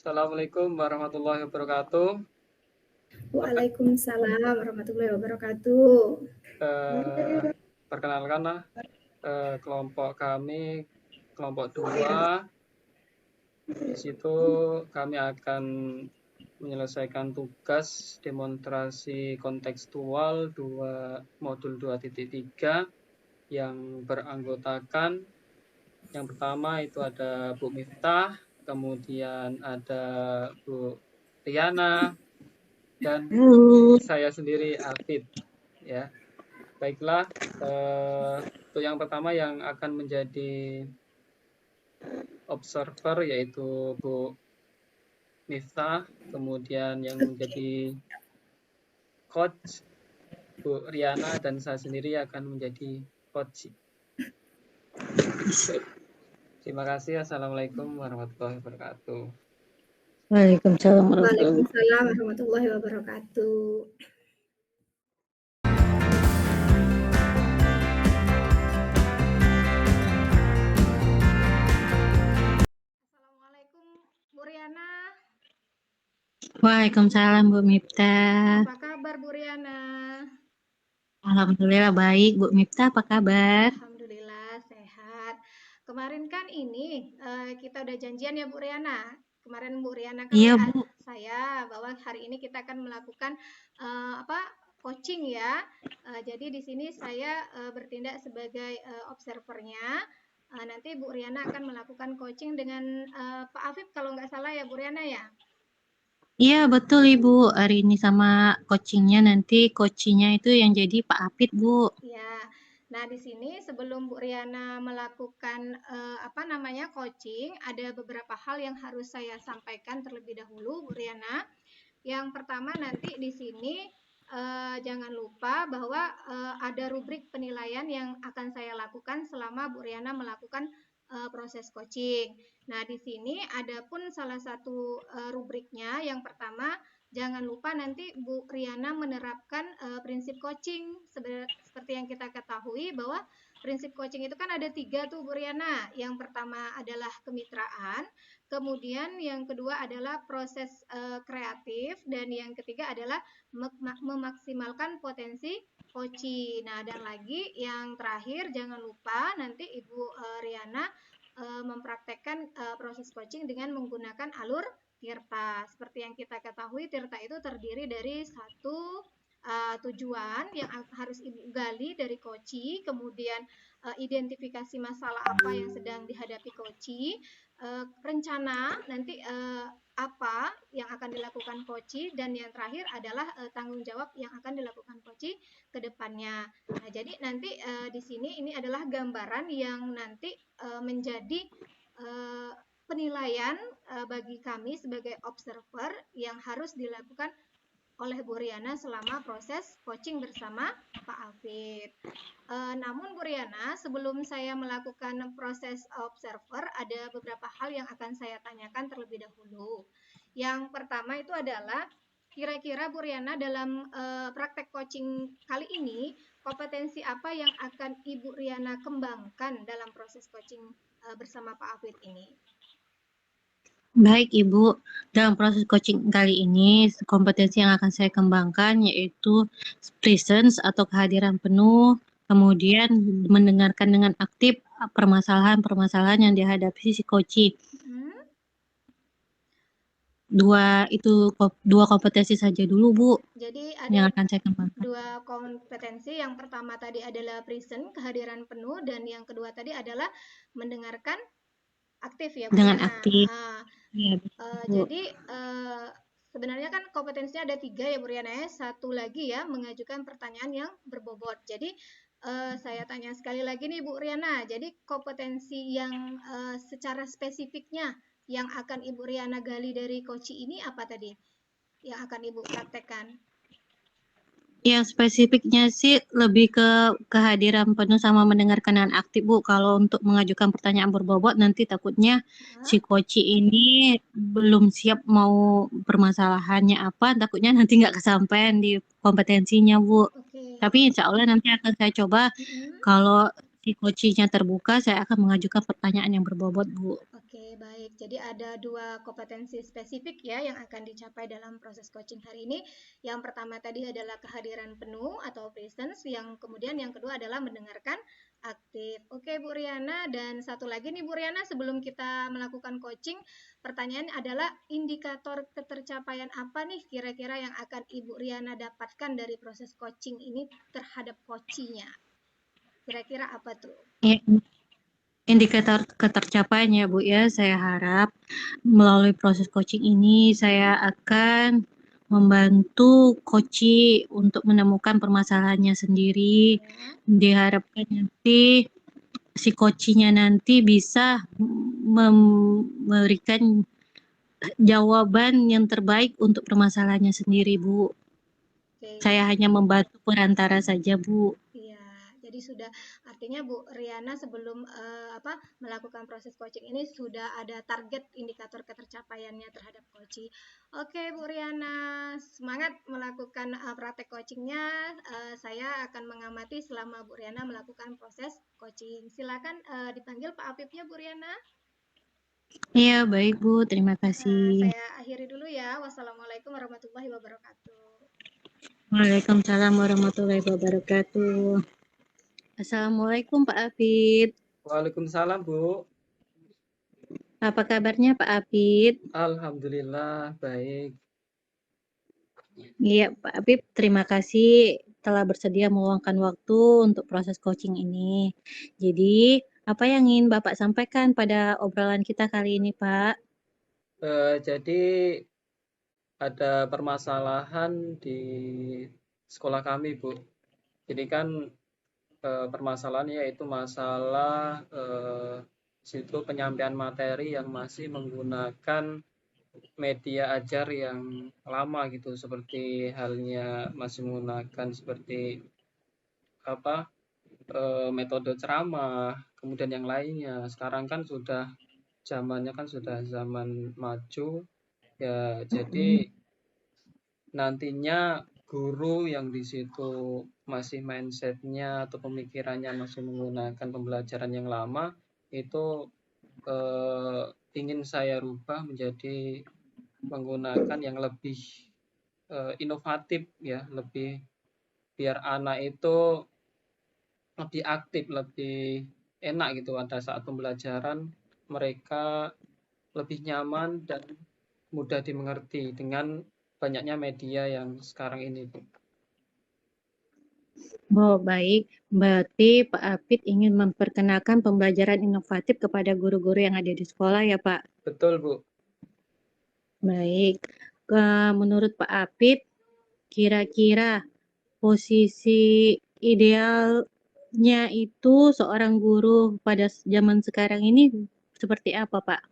Assalamualaikum warahmatullahi wabarakatuh. Waalaikumsalam warahmatullahi wabarakatuh. Eh, Perkenalkanlah, kelompok kami kelompok 2. Di situ kami akan menyelesaikan tugas demonstrasi kontekstual modul 2.3 yang beranggotakan yang pertama itu ada Bu Miftah, kemudian ada Bu Riana, dan saya sendiri Afid, ya. Baiklah, untuk yang pertama yang akan menjadi observer yaitu Bu Miftah, kemudian yang menjadi coach Bu Riana, dan saya sendiri akan menjadi coach. Terima kasih. Assalamualaikum warahmatullahi wabarakatuh. Waalaikumsalam Waalaikumsalam warahmatullahi wabarakatuh. Assalamualaikum Bu Riana. Waalaikumsalam Bu Miftah. Apa kabar Bu Riana? Alhamdulillah baik. Bu Miftah apa kabar? Alhamdulillah sehat. Kemarin kan ini kita udah janjian ya Bu Riana. Kemarin Bu Riana kan Iya, WA Bu. saya bahwa hari ini kita akan melakukan coaching ya. Jadi di sini saya bertindak sebagai observernya. Nanti Bu Riana akan melakukan coaching dengan Pak Afif kalau nggak salah ya Bu Riana ya. Iya, betul Ibu. Hari ini sama coachingnya nanti coachingnya itu yang jadi Pak Afid, Bu. Ya. Nah, di sini sebelum Bu Riana melakukan coaching, ada beberapa hal yang harus saya sampaikan terlebih dahulu, Bu Riana. Yang pertama nanti di sini jangan lupa bahwa ada rubrik penilaian yang akan saya lakukan selama Bu Riana melakukan proses coaching. Nah, di sini ada pun salah satu rubriknya. Yang pertama, jangan lupa nanti Bu Riana menerapkan prinsip coaching. Seperti yang kita ketahui bahwa prinsip coaching itu kan ada 3 tuh Bu Riana. Yang pertama adalah kemitraan, kemudian yang kedua adalah proses kreatif, dan yang ketiga adalah memaksimalkan potensi coaching. Nah, dan lagi yang terakhir jangan lupa nanti Ibu Riana mempraktekkan proses coaching dengan menggunakan alur Tirta. Seperti yang kita ketahui, Tirta itu terdiri dari satu tujuan yang harus Ibu gali dari coaching, kemudian identifikasi masalah apa yang sedang dihadapi coaching, rencana nanti apa yang akan dilakukan coaching, dan yang terakhir adalah tanggung jawab yang akan dilakukan coaching ke depannya. Nah, jadi nanti di sini ini adalah gambaran yang nanti menjadi penilaian bagi kami sebagai observer yang harus dilakukan oleh Bu Riana selama proses coaching bersama Pak Afid. Namun Bu Riana, sebelum saya melakukan proses observer, ada beberapa hal yang akan saya tanyakan terlebih dahulu. Yang pertama itu adalah, kira-kira Bu Riana dalam praktek coaching kali ini, kompetensi apa yang akan Ibu Riana kembangkan dalam proses coaching bersama Pak Afid ini? Baik Ibu, dalam proses coaching kali ini kompetensi yang akan saya kembangkan yaitu presence atau kehadiran penuh, kemudian mendengarkan dengan aktif permasalahan-permasalahan yang dihadapi si coaching. Dua kompetensi saja dulu Bu. Jadi ada yang akan saya kembangkan. 2 kompetensi. Yang pertama tadi adalah present, kehadiran penuh, dan yang kedua tadi adalah mendengarkan aktif ya Bu. Dengan aktif. Ya, jadi sebenarnya kan kompetensinya ada 3 ya Bu Riana ya. Satu lagi ya, mengajukan pertanyaan yang berbobot. Jadi saya tanya sekali lagi nih Bu Riana, jadi kompetensi yang secara spesifiknya yang akan Ibu Riana gali dari coaching ini apa tadi yang akan Ibu praktekkan? Yang spesifiknya sih lebih ke kehadiran penuh sama mendengarkan dengan aktif Bu. Kalau untuk mengajukan pertanyaan berbobot nanti takutnya si coach ini belum siap mau permasalahannya apa, takutnya nanti nggak kesampaian di kompetensinya Bu. Tapi insya Allah nanti akan saya coba kalau si coachnya terbuka, saya akan mengajukan pertanyaan yang berbobot Bu. Oke, baik. Jadi ada 2 kompetensi spesifik ya yang akan dicapai dalam proses coaching hari ini. Yang pertama tadi adalah kehadiran penuh atau presence, yang kemudian yang kedua adalah mendengarkan aktif. Oke Bu Riana, dan satu lagi nih Bu Riana, sebelum kita melakukan coaching, pertanyaan adalah indikator ketercapaian apa nih kira-kira yang akan Ibu Riana dapatkan dari proses coaching ini terhadap coachingnya? Kira-kira apa tuh? Ya, indikator ketercapaiannya Bu ya, saya harap melalui proses coaching ini saya akan membantu coach untuk menemukan permasalahannya sendiri. Ya. Diharapkan nanti si coachnya nanti bisa memberikan jawaban yang terbaik untuk permasalahannya sendiri, Bu. Oke. Saya hanya membantu perantara saja, Bu. Iya, jadi sudah artinya Bu Riana sebelum melakukan proses coaching ini sudah ada target indikator ketercapaiannya terhadap coaching. Oke Bu Riana, semangat melakukan praktek coachingnya. Saya akan mengamati selama Bu Riana melakukan proses coaching. Silakan dipanggil Pak Apipnya Bu Riana. Iya, baik Bu, terima kasih. Saya akhiri dulu ya. Wassalamualaikum warahmatullahi wabarakatuh. Waalaikumsalam warahmatullahi wabarakatuh. Assalamualaikum Pak Apit. Waalaikumsalam Bu. Apa kabarnya Pak Apit? Alhamdulillah baik. Iya Pak Apit, terima kasih telah bersedia meluangkan waktu untuk proses coaching ini. Jadi, apa yang ingin Bapak sampaikan pada obrolan kita kali ini Pak? Jadi ada permasalahan di sekolah kami Bu. Jadi kan permasalahannya yaitu masalah situ penyampaian materi yang masih menggunakan media ajar yang lama gitu, seperti halnya masih menggunakan seperti metode ceramah, kemudian yang lainnya. Sekarang kan sudah zamannya kan sudah zaman maju ya, jadi nantinya guru yang di situ masih mindsetnya atau pemikirannya masih menggunakan pembelajaran yang lama itu ingin saya rubah menjadi menggunakan yang lebih inovatif ya, lebih biar anak itu lebih aktif, lebih enak gitu pada saat pembelajaran, mereka lebih nyaman dan mudah dimengerti dengan banyaknya media yang sekarang ini. Oh, baik. Berarti Pak Apit ingin memperkenalkan pembelajaran inovatif kepada guru-guru yang ada di sekolah ya Pak? Betul Bu. Baik. Menurut Pak Apit, kira-kira posisi idealnya itu seorang guru pada zaman sekarang ini seperti apa Pak?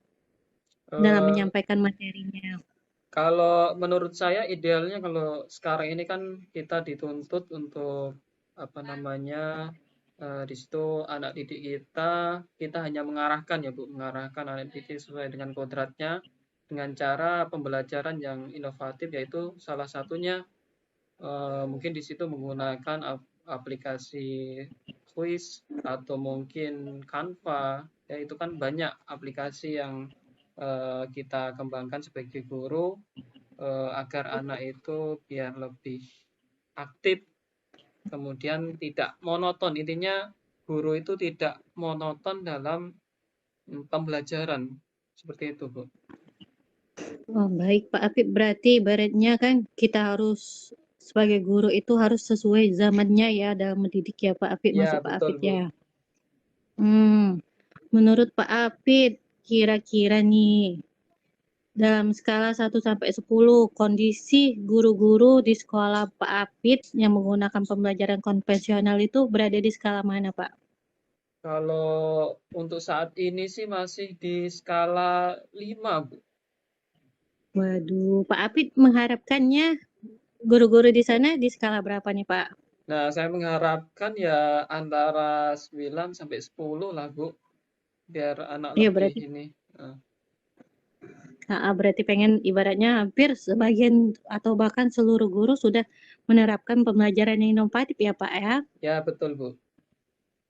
Dalam menyampaikan materinya. Kalau menurut saya idealnya kalau sekarang ini kan kita dituntut untuk di situ anak didik kita hanya mengarahkan ya Bu, mengarahkan anak didik sesuai dengan kodratnya dengan cara pembelajaran yang inovatif, yaitu salah satunya mungkin di situ menggunakan aplikasi quiz atau mungkin Canva ya, itu kan banyak aplikasi yang kita kembangkan sebagai guru agar anak itu biar lebih aktif, kemudian tidak monoton. Intinya guru itu tidak monoton dalam pembelajaran, seperti itu Bu. Oh, baik Pak Apit, berarti ibaratnya kan kita harus sebagai guru itu harus sesuai zamannya ya dalam mendidik ya Pak Apit, Ya, maksud Pak betul, Apit Bu. ya. Menurut Pak Apit, kira-kira nih dalam skala 1 sampai 10 kondisi guru-guru di sekolah Pak Apit yang menggunakan pembelajaran konvensional itu berada di skala mana Pak? Kalau untuk saat ini sih masih di skala 5 Bu. Waduh, Pak Apit mengharapkannya guru-guru di sana di skala berapa nih Pak? Nah, saya mengharapkan ya antara 9 sampai 10 lah Bu, biar anak Iya, lebih berarti ini. berarti pengen ibaratnya hampir sebagian atau bahkan seluruh guru sudah menerapkan pembelajaran yang inovatif ya Pak ya? Ya, betul Bu.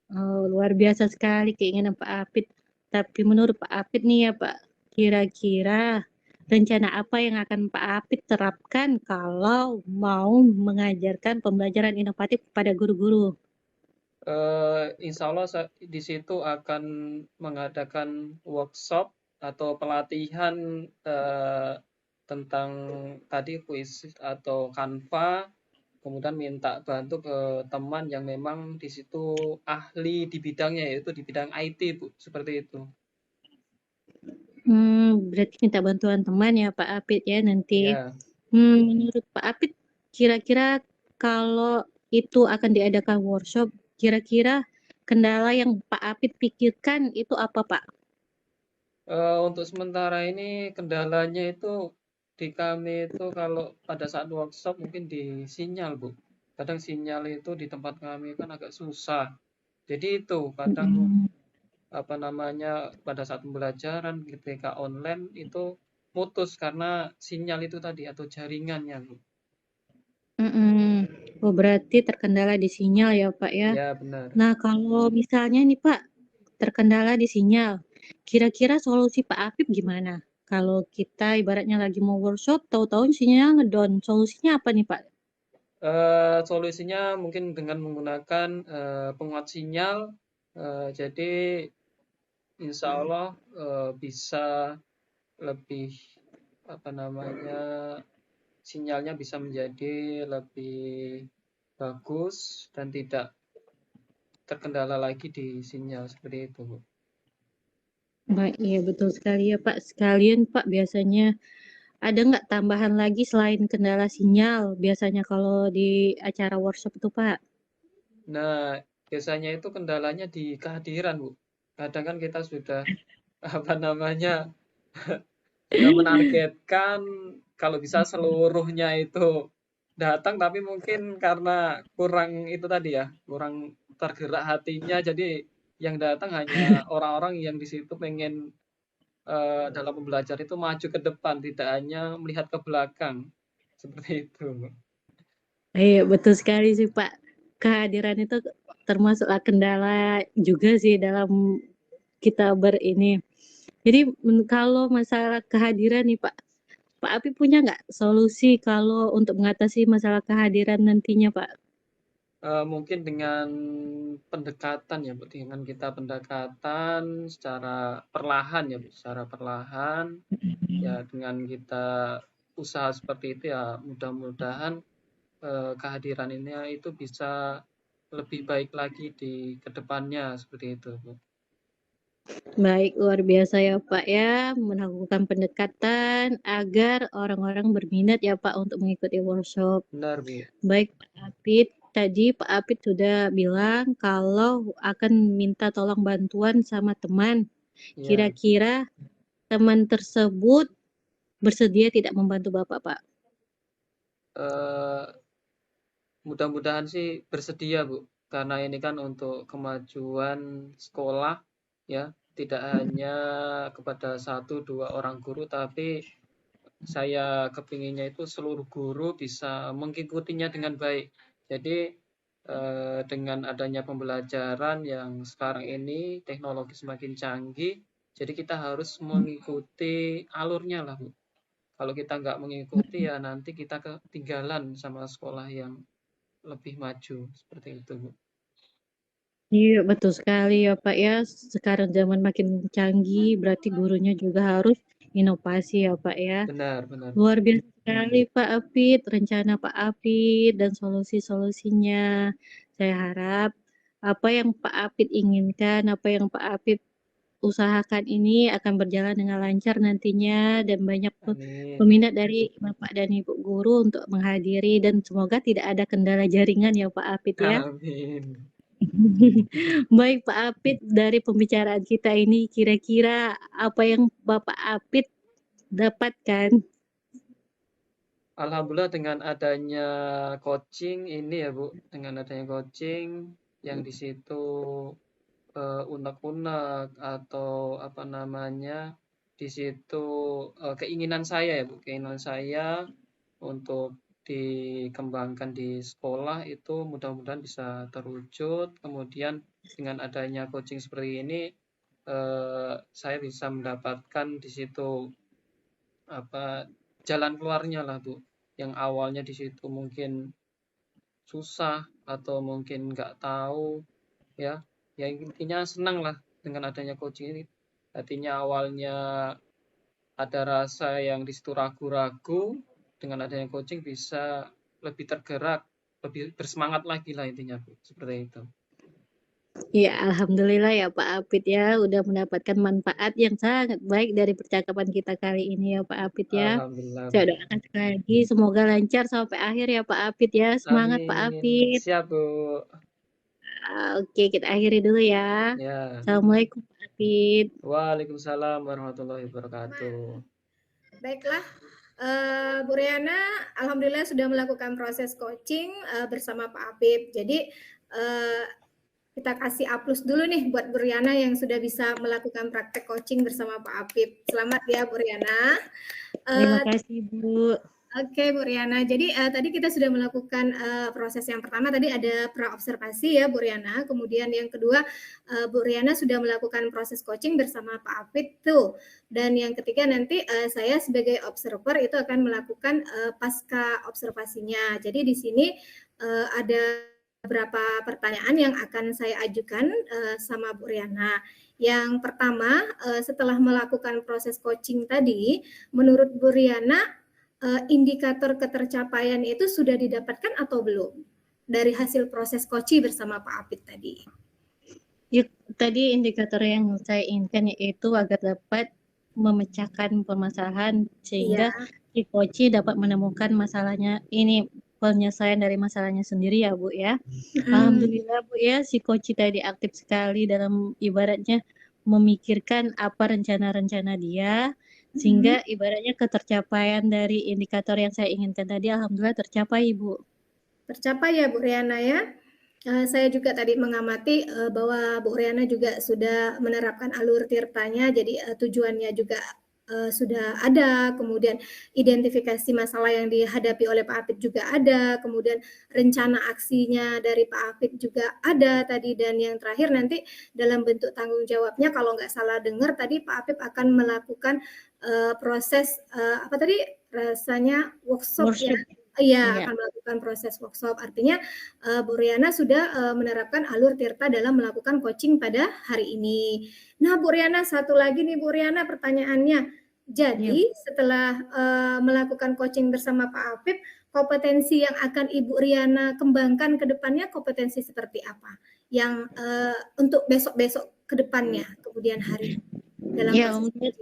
Oh, luar biasa sekali keinginan Pak Apit. Tapi menurut Pak Apit nih ya Pak, kira-kira rencana apa yang akan Pak Apit terapkan kalau mau mengajarkan pembelajaran inovatif kepada guru-guru? Insya Allah di situ akan mengadakan workshop atau pelatihan tentang tadi kuis atau Canva, kemudian minta bantu ke teman yang memang di situ ahli di bidangnya, yaitu di bidang IT, Bu, seperti itu. Berarti minta bantuan teman ya Pak Apit ya nanti. Ya. Menurut Pak Apit, kira-kira kalau itu akan diadakan workshop, kira-kira kendala yang Pak Apit pikirkan itu apa Pak? Untuk sementara ini kendalanya itu di kami itu kalau pada saat workshop mungkin di sinyal, Bu. Kadang sinyal itu di tempat kami kan agak susah. Jadi itu kadang Mm-mm. apa namanya pada saat pembelajaran ketika online itu putus karena sinyal itu tadi atau jaringannya, Bu. Mm-mm. Oh, berarti terkendala di sinyal ya Pak ya. Ya, benar. Nah, kalau misalnya nih Pak, terkendala di sinyal, kira-kira solusi Pak Apip gimana? Kalau kita ibaratnya lagi mau workshop, tahu-tahu sinyal ngedown, solusinya apa nih Pak? Solusinya mungkin dengan menggunakan penguat sinyal. Jadi insya Allah bisa lebih apa namanya sinyalnya bisa menjadi lebih bagus dan tidak terkendala lagi di sinyal seperti itu, Bu. Baik, iya betul sekali ya Pak. Sekalian Pak, biasanya ada nggak tambahan lagi selain kendala sinyal? Biasanya kalau di acara workshop itu Pak. Nah, biasanya itu kendalanya di kehadiran, Bu. Kadang kan kita sudah apa namanya sudah menargetkan kalau bisa seluruhnya itu datang, tapi mungkin karena kurang itu tadi ya, kurang tergerak hatinya, jadi yang datang hanya orang-orang yang di situ pengen dalam pembelajaran itu maju ke depan, tidak hanya melihat ke belakang, seperti itu. Iya, betul sekali sih Pak. Kehadiran itu termasuklah kendala juga sih dalam kita berini. Jadi kalau masalah kehadiran nih Pak, Pak Api punya nggak solusi kalau untuk mengatasi masalah kehadiran nantinya Pak? Mungkin dengan pendekatan ya, Bu, dengan kita pendekatan secara perlahan ya, Bu, secara perlahan ya dengan kita usaha seperti itu ya mudah-mudahan kehadiran ini itu bisa lebih baik lagi di kedepannya seperti itu, Bu. Baik, luar biasa ya Pak ya, melakukan pendekatan agar orang-orang berminat ya Pak untuk mengikuti workshop. Benar, Bu. Baik Pak Apit, tadi Pak Apit sudah bilang kalau akan minta tolong bantuan sama teman. Ya, Kira-kira teman tersebut bersedia tidak membantu Bapak Pak? eh, mudah-mudahan sih bersedia, Bu. Karena ini kan untuk kemajuan sekolah ya, tidak hanya kepada satu dua orang guru, tapi saya kepinginnya itu seluruh guru bisa mengikutinya dengan baik. Jadi dengan adanya pembelajaran yang sekarang ini teknologi semakin canggih, jadi kita harus mengikuti alurnya lah, Bu. Kalau kita nggak mengikuti ya nanti kita ketinggalan sama sekolah yang lebih maju seperti itu, Bu. Iya, betul sekali ya Pak ya. Sekarang zaman makin canggih, berarti gurunya juga harus inovasi ya Pak ya. Benar, benar. Luar biasa sekali Pak Apit, rencana Pak Apit dan solusi-solusinya. Saya harap apa yang Pak Apit inginkan, apa yang Pak Apit usahakan ini akan berjalan dengan lancar nantinya dan banyak Amin. peminat dari Bapak dan Ibu guru untuk menghadiri dan semoga tidak ada kendala jaringan ya Pak Apit ya. Amin. Baik Pak Apit, dari pembicaraan kita ini kira-kira apa yang Bapak Apit dapatkan? Alhamdulillah dengan adanya coaching ini ya, Bu, dengan adanya coaching yang di situ unek-unek atau apa namanya di situ keinginan saya ya, Bu, keinginan saya untuk dikembangkan di sekolah itu mudah-mudahan bisa terwujud. Kemudian dengan adanya coaching seperti ini saya bisa mendapatkan di situ jalan keluarnya lah Bu. Yang awalnya di situ mungkin susah atau mungkin nggak tahu ya. Ya intinya senang lah dengan adanya coaching ini. Artinya awalnya ada rasa yang di situ ragu-ragu, dengan adanya coaching bisa lebih tergerak, lebih bersemangat lagi lah intinya Bu. Seperti itu. Ya, alhamdulillah ya Pak Apit ya, udah mendapatkan manfaat yang sangat baik dari percakapan kita kali ini ya Pak Apit ya. Alhamdulillah Bu. Saya doakan sekali lagi semoga lancar sampai akhir ya Pak Apit ya. Semangat Pak Amin. Apit. Siap Bu. Oke, kita akhiri dulu ya. Ya. Assalamualaikum Pak Apit. Waalaikumsalam warahmatullahi wabarakatuh. Baiklah, Bu Riana, alhamdulillah sudah melakukan proses coaching bersama Pak Apip. Jadi kita kasih A+ dulu nih buat Bu Riana yang sudah bisa melakukan praktek coaching bersama Pak Apip. Selamat ya Bu Riana. Terima kasih Bu. Oke Bu Riana, jadi tadi kita sudah melakukan proses yang pertama tadi ada pra-observasi ya Bu Riana, kemudian yang kedua Bu Riana sudah melakukan proses coaching bersama Pak Apit tuh, dan yang ketiga nanti saya sebagai observer itu akan melakukan pasca observasinya. Jadi di sini ada beberapa pertanyaan yang akan saya ajukan sama Bu Riana. Yang pertama, setelah melakukan proses coaching tadi, menurut Bu Riana indikator ketercapaian itu sudah didapatkan atau belum dari hasil proses coaching bersama Pak Apit tadi? Ya, tadi indikator yang saya inginkan yaitu agar dapat memecahkan permasalahan sehingga si coach dapat menemukan masalahnya ini penyelesaian dari masalahnya sendiri ya Bu ya. Alhamdulillah Bu ya, si coach tadi aktif sekali dalam ibaratnya memikirkan apa rencana-rencana dia sehingga ibaratnya ketercapaian dari indikator yang saya inginkan tadi alhamdulillah tercapai Bu. Tercapai ya Bu Riana ya. Saya juga tadi mengamati bahwa Bu Riana juga sudah menerapkan alur tirtanya, jadi tujuannya juga sudah ada, kemudian identifikasi masalah yang dihadapi oleh Pak Apit juga ada, kemudian rencana aksinya dari Pak Apit juga ada tadi, dan yang terakhir nanti dalam bentuk tanggung jawabnya kalau nggak salah dengar tadi Pak Apit akan melakukan proses apa tadi rasanya workshop. Ya. Iya, akan melakukan proses workshop. Artinya Bu Riana sudah menerapkan alur tirta dalam melakukan coaching pada hari ini. Nah, Bu Riana, satu lagi nih Bu Riana pertanyaannya. Jadi setelah melakukan coaching bersama Pak Apip, kompetensi yang akan Ibu Riana kembangkan ke depannya kompetensi seperti apa? Yang untuk besok-besok ke depannya, kemudian hari. Ya,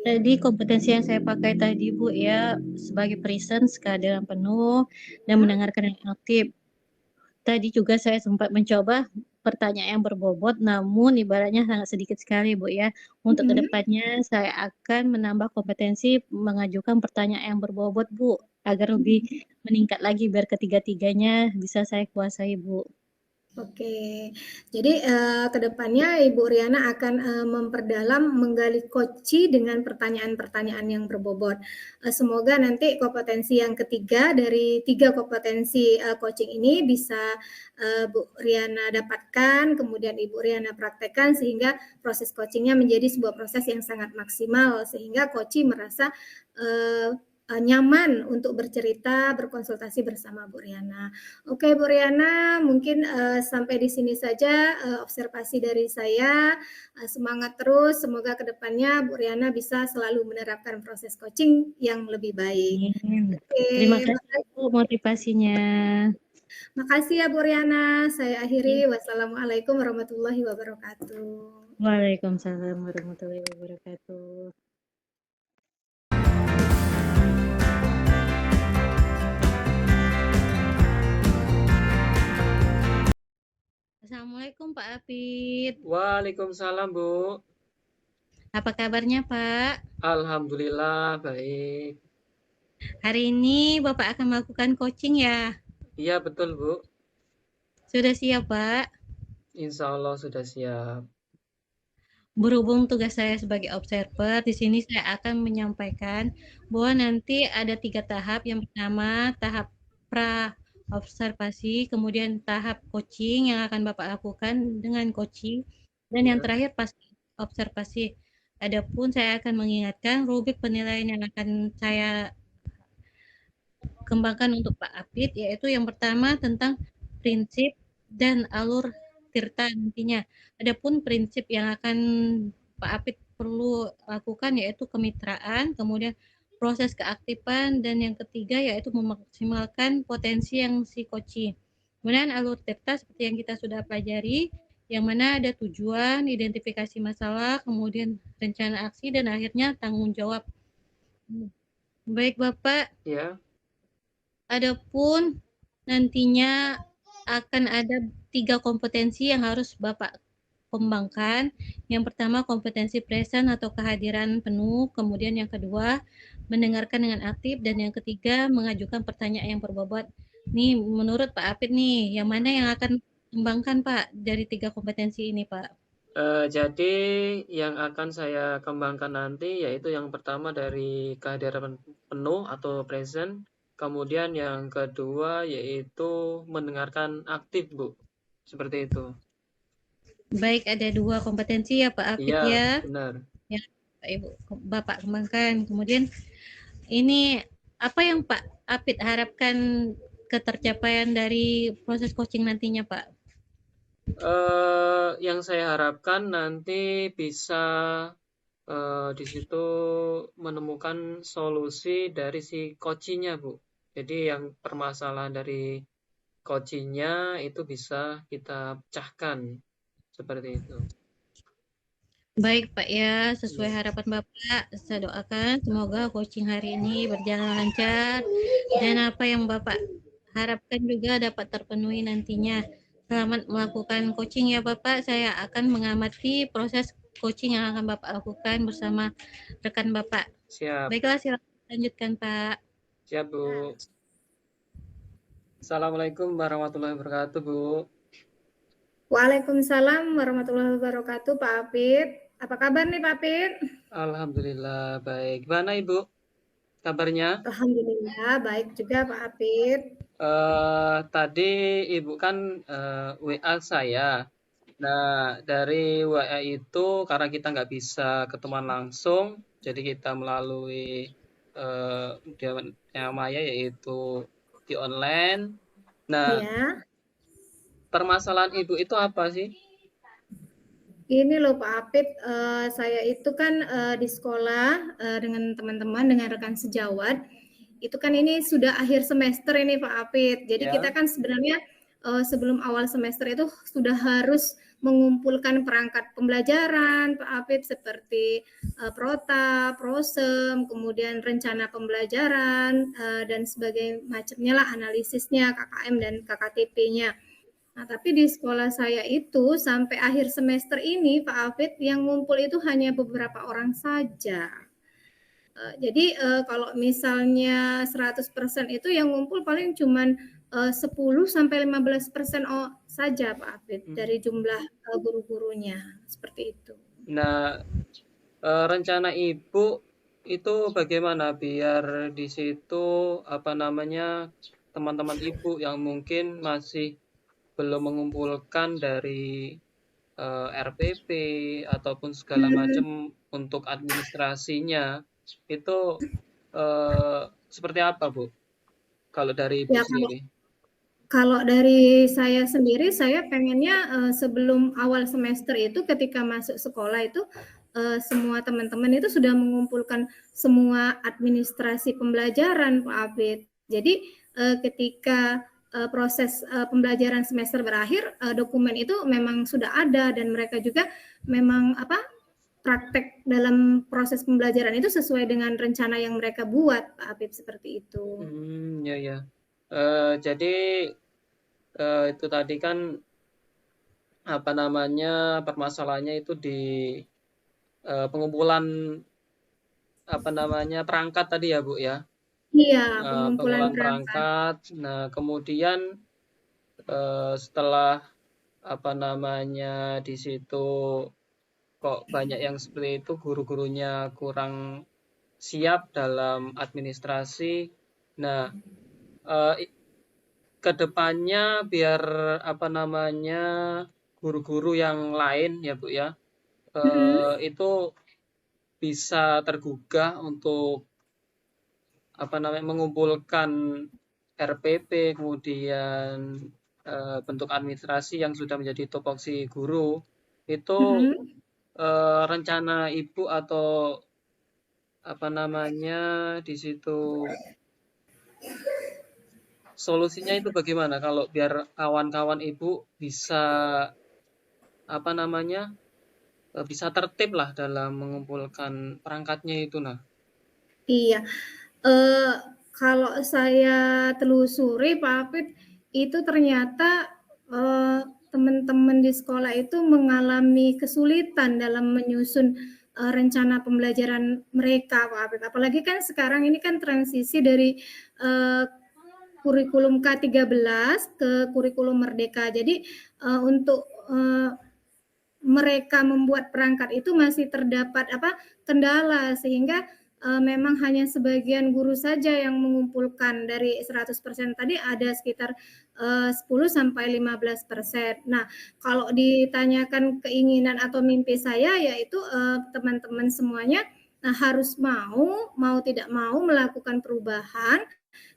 tadi kompetensi yang saya pakai tadi Bu ya sebagai presence kehadiran penuh dan mendengarkan yang aktif. Tadi juga saya sempat mencoba pertanyaan yang berbobot namun ibaratnya sangat sedikit sekali Bu ya. Untuk kedepannya saya akan menambah kompetensi mengajukan pertanyaan yang berbobot Bu agar lebih meningkat lagi biar ketiga-tiganya bisa saya kuasai Bu. Oke, jadi kedepannya Ibu Riana akan memperdalam menggali coaching dengan pertanyaan-pertanyaan yang berbobot. Semoga nanti kompetensi yang ketiga dari 3 kompetensi coaching ini bisa Bu Riana dapatkan, kemudian Ibu Riana praktekkan sehingga proses coachingnya menjadi sebuah proses yang sangat maksimal sehingga coaching merasa nyaman untuk bercerita, berkonsultasi bersama Bu Riana. Oke Bu Riana, mungkin sampai di sini saja observasi dari saya. Semangat terus, semoga kedepannya Bu Riana bisa selalu menerapkan proses coaching yang lebih baik. Oke, terima kasih Bu motivasinya. Makasih ya Bu Riana, saya akhiri. Wassalamualaikum warahmatullahi wabarakatuh. Waalaikumsalam warahmatullahi wabarakatuh. Assalamualaikum Pak Apit. Waalaikumsalam Bu. Apa kabarnya Pak? Alhamdulillah baik. Hari ini Bapak akan melakukan coaching ya? Iya betul Bu. Sudah siap Pak? Insya Allah sudah siap. Berhubung tugas saya sebagai observer, di sini saya akan menyampaikan bahwa nanti ada 3 tahap. Yang pertama tahap pra-observasi, kemudian tahap coaching yang akan Bapak lakukan dengan coaching, dan yang terakhir pasca observasi. Adapun saya akan mengingatkan rubrik penilaian yang akan saya kembangkan untuk Pak Apit, yaitu yang pertama tentang prinsip dan alur tirta nantinya. Adapun prinsip yang akan Pak Apit perlu lakukan yaitu kemitraan, kemudian proses keaktifan, dan yang ketiga yaitu memaksimalkan potensi yang si koci. Kemudian alur tirta seperti yang kita sudah pelajari, yang mana ada tujuan, identifikasi masalah, kemudian rencana aksi, dan akhirnya tanggung jawab. Baik Bapak, Ya, adapun nantinya akan ada 3 kompetensi yang harus Bapak kembangkan. Yang pertama kompetensi present atau kehadiran penuh, kemudian yang kedua mendengarkan dengan aktif, dan yang ketiga mengajukan pertanyaan yang berbobot. Nih menurut Pak Apit nih, yang mana yang akan kembangkan Pak dari 3 kompetensi ini Pak? jadi yang akan saya kembangkan nanti yaitu yang pertama dari kehadiran penuh atau present, kemudian yang kedua yaitu mendengarkan aktif, Bu. Seperti itu. Baik, ada 2 kompetensi ya Pak Apit Iya, ya. benar. Ya, Pak Ibu, Bapak kembangkan. Kemudian ini apa yang Pak Apit harapkan ketercapaian dari proses coaching nantinya Pak? Yang saya harapkan nanti bisa di situ menemukan solusi dari si coachingnya, Bu. Jadi yang permasalahan dari coachingnya itu bisa kita pecahkan seperti itu. Baik Pak ya, sesuai Ya. harapan Bapak, saya doakan semoga coaching hari ini berjalan lancar dan apa yang Bapak harapkan juga dapat terpenuhi nantinya. Selamat melakukan coaching ya Bapak, saya akan mengamati proses coaching yang akan Bapak lakukan bersama rekan Bapak. Siap. Baiklah, silakan lanjutkan Pak. Siap, Bu. Assalamualaikum warahmatullahi wabarakatuh, Bu. Waalaikumsalam warahmatullahi wabarakatuh, Pak Apit. Apa kabar nih, Pak Apit? Alhamdulillah baik. Gimana Ibu kabarnya? Alhamdulillah baik juga, Pak Apit. Tadi Ibu kan WA saya. Nah, dari WA itu karena kita nggak bisa ketemuan langsung, jadi kita melalui dunia maya yaitu di online. Nah, Ya, permasalahan Ibu itu apa sih? ini loh Pak Apit, saya itu kan di sekolah dengan teman-teman, dengan rekan sejawat. Itu kan ini sudah akhir semester ini Pak Apit. Jadi Ya. kita kan sebenarnya sebelum awal semester itu sudah harus mengumpulkan perangkat pembelajaran Pak Apit seperti prota, prosem, kemudian rencana pembelajaran dan sebagainya macamnya lah, analisisnya, KKM dan KKTP-nya. Nah, tapi di sekolah saya itu sampai akhir semester ini Pak Afid yang ngumpul itu hanya beberapa orang saja. Jadi kalau misalnya 100% itu yang ngumpul paling cuman 10 sampai 15% saja Pak Afid dari jumlah guru-gurunya, seperti itu. Nah, rencana Ibu itu bagaimana biar di situ teman-teman Ibu yang mungkin masih belum mengumpulkan dari RPP ataupun segala macam untuk administrasinya itu seperti apa, Bu? Kalau dari Ibu Ya, sendiri? kalau dari saya sendiri, saya pengennya sebelum awal semester itu ketika masuk sekolah itu semua teman-teman itu sudah mengumpulkan semua administrasi pembelajaran, Pak Abid. Jadi ketika proses pembelajaran semester berakhir, dokumen itu memang sudah ada dan mereka juga memang praktek dalam proses pembelajaran itu sesuai dengan rencana yang mereka buat, Pak Abid, seperti itu. Ya. Jadi itu tadi kan permasalahannya itu di pengumpulan perangkat tadi ya, Bu ya. Iya, pengumpulan Pengumpulan perangkat. Nah, kemudian setelah di situ kok banyak yang seperti itu, guru-gurunya kurang siap dalam administrasi. Nah, kedepannya biar guru-guru yang lain ya Bu ya, itu bisa tergugah untuk mengumpulkan RPP, kemudian bentuk administrasi yang sudah menjadi tupoksi guru, itu rencana Ibu atau di situ solusinya itu bagaimana kalau biar kawan-kawan Ibu bisa bisa tertib lah dalam mengumpulkan perangkatnya itu nah. Iya, kalau saya telusuri Pak Apit, itu ternyata teman-teman di sekolah itu mengalami kesulitan dalam menyusun rencana pembelajaran mereka Pak Apit. Apalagi kan sekarang ini kan transisi dari kurikulum K13 ke kurikulum Merdeka. Jadi untuk mereka membuat perangkat itu masih terdapat kendala sehingga memang hanya sebagian guru saja yang mengumpulkan. Dari 100% tadi ada sekitar 10 sampai 15%. Nah, kalau ditanyakan keinginan atau mimpi saya yaitu teman-teman semuanya harus mau tidak mau melakukan perubahan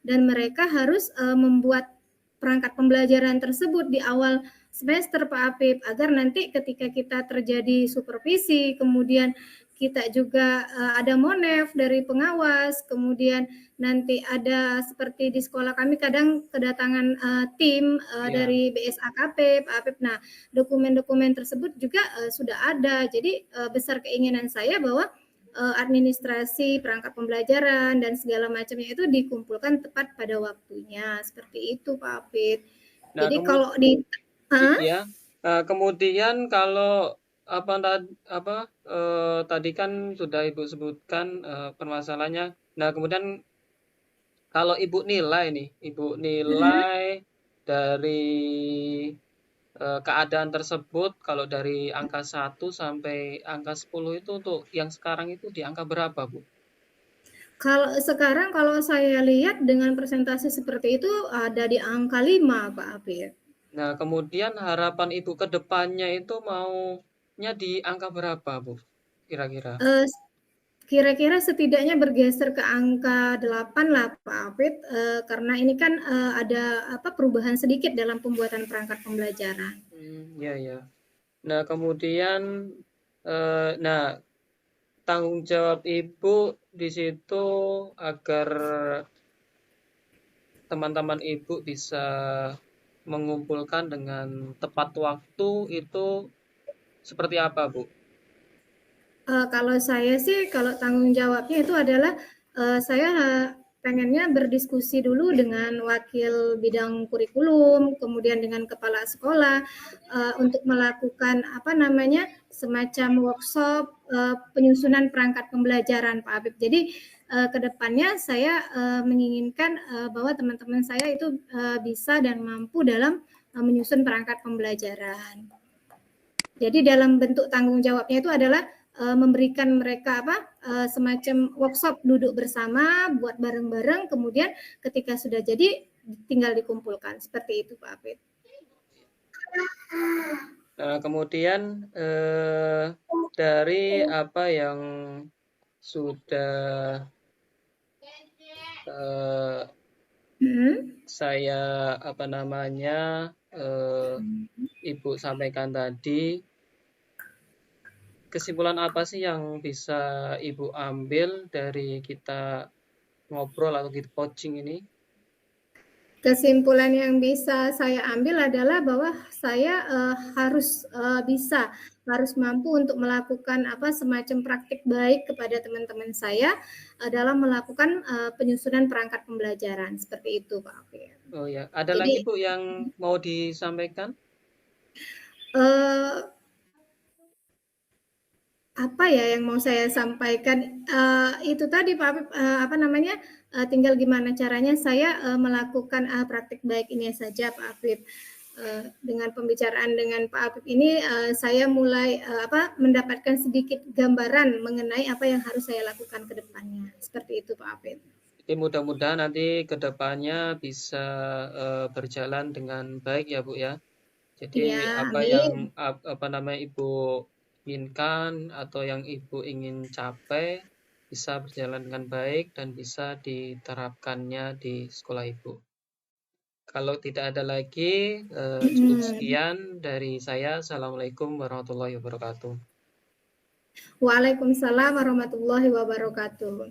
dan mereka harus membuat perangkat pembelajaran tersebut di awal semester Pak Apip, agar nanti ketika kita terjadi supervisi, kemudian kita juga ada monef dari pengawas, kemudian nanti ada seperti di sekolah kami kadang kedatangan tim dari BSAKP, Pak Apip. Nah, dokumen-dokumen tersebut juga sudah ada. Jadi besar keinginan saya bahwa administrasi perangkat pembelajaran dan segala macamnya itu dikumpulkan tepat pada waktunya. Seperti itu Pak Apip. Nah, jadi kalau di kemudian kalau tadi kan sudah Ibu sebutkan permasalahannya. Nah, kemudian kalau Ibu nilai dari keadaan tersebut, kalau dari angka 1 sampai angka 10 itu untuk yang sekarang itu di angka berapa, Bu? Kalau sekarang kalau saya lihat dengan presentasi seperti itu ada di angka 5, Pak Apip. Nah, kemudian harapan Ibu ke depannya itu maunya di angka berapa, Bu? Kira-kira? Kira-kira setidaknya bergeser ke angka 8 lah Pak Apip, karena ini kan ada perubahan sedikit dalam pembuatan perangkat pembelajaran. Ya. Nah, kemudian tanggung jawab Ibu di situ agar teman-teman Ibu bisa mengumpulkan dengan tepat waktu itu seperti apa, Bu? Kalau saya sih, kalau tanggung jawabnya itu adalah saya pengennya berdiskusi dulu dengan wakil bidang kurikulum, kemudian dengan kepala sekolah untuk melakukan semacam workshop penyusunan perangkat pembelajaran Pak Apip. Jadi kedepannya saya menginginkan bahwa teman-teman saya itu bisa dan mampu dalam menyusun perangkat pembelajaran. Jadi dalam bentuk tanggung jawabnya itu adalah memberikan mereka semacam workshop duduk bersama, buat bareng-bareng, kemudian ketika sudah jadi tinggal dikumpulkan. Seperti itu Pak Apip. Nah, kemudian dari apa yang sudah saya Ibu sampaikan tadi, kesimpulan apa sih yang bisa Ibu ambil dari kita ngobrol atau kita coaching ini? Kesimpulan yang bisa saya ambil adalah bahwa saya harus mampu untuk melakukan semacam praktik baik kepada teman-teman saya dalam melakukan penyusunan perangkat pembelajaran. Seperti itu Pak Apip. Oh ya, ada lagi Bu yang mau disampaikan? Apa ya yang mau saya sampaikan? Itu tadi Pak Apip, tinggal gimana caranya saya melakukan praktik baik ini saja Pak Apip. Dengan pembicaraan dengan Pak Apip ini saya mulai mendapatkan sedikit gambaran mengenai apa yang harus saya lakukan ke depannya. Seperti itu Pak Apip. Jadi mudah-mudahan nanti ke depannya bisa berjalan dengan baik ya Bu ya. Jadi ya, apa yang Ibu inginkan atau yang Ibu ingin capai bisa berjalan dengan baik dan bisa diterapkannya di sekolah Ibu. Kalau tidak ada lagi, cukup sekian dari saya. Assalamualaikum warahmatullahi wabarakatuh. Waalaikumsalam warahmatullahi wabarakatuh.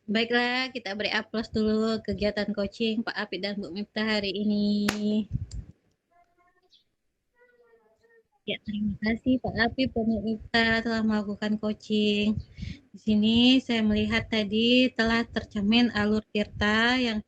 Baiklah, kita beri aplaus dulu kegiatan coaching Pak Apit dan Bu Miftah hari ini. Ya, terima kasih Pak Apit dan Bu Miftah telah melakukan coaching. Di sini saya melihat tadi telah tercermin alur tirta yang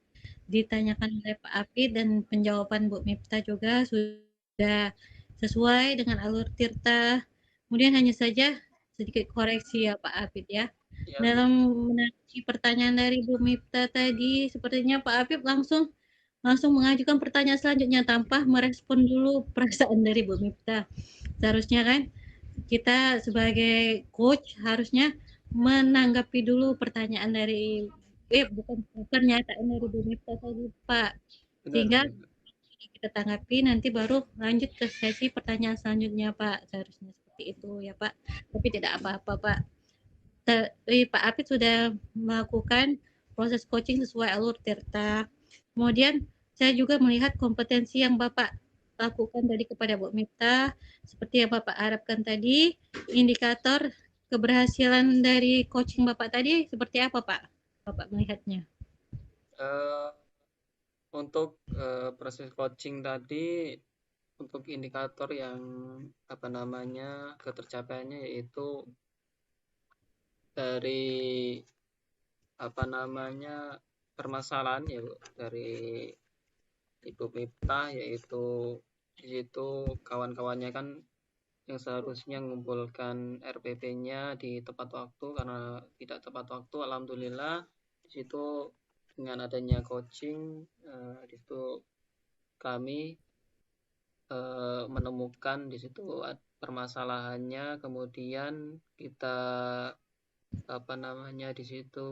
ditanyakan oleh Pak Apit dan penjawaban Bu Miftah juga sudah sesuai dengan alur tirta. Kemudian hanya saja sedikit koreksi ya Pak Apit ya. Ya, Dalam menanggapi pertanyaan dari Bu Miftah tadi, sepertinya Pak Apip langsung mengajukan pertanyaan selanjutnya tanpa merespon dulu perasaan dari Bu Miftah. Seharusnya kan kita sebagai coach harusnya menanggapi dulu pertanyaan dari bukan pernyataan dari Bu Miftah tadi Pak, sehingga kita tanggapi nanti baru lanjut ke sesi pertanyaan selanjutnya Pak. Seharusnya seperti itu ya Pak, tapi tidak apa-apa Pak. Pak Apit sudah melakukan proses coaching sesuai alur tirta. Kemudian saya juga melihat kompetensi yang Bapak lakukan tadi kepada Bu Miftah, seperti yang Bapak harapkan tadi, indikator keberhasilan dari coaching Bapak tadi seperti apa Pak? Bapak melihatnya. Untuk proses coaching tadi, untuk indikator yang ketercapaiannya yaitu dari permasalahan ya Bu, dari Ibu Miftah, yaitu di situ kawan-kawannya kan yang seharusnya mengumpulkan RPP-nya di tepat waktu, karena tidak tepat waktu. Alhamdulillah di situ dengan adanya coaching, di situ kami menemukan di situ permasalahannya, kemudian kita di situ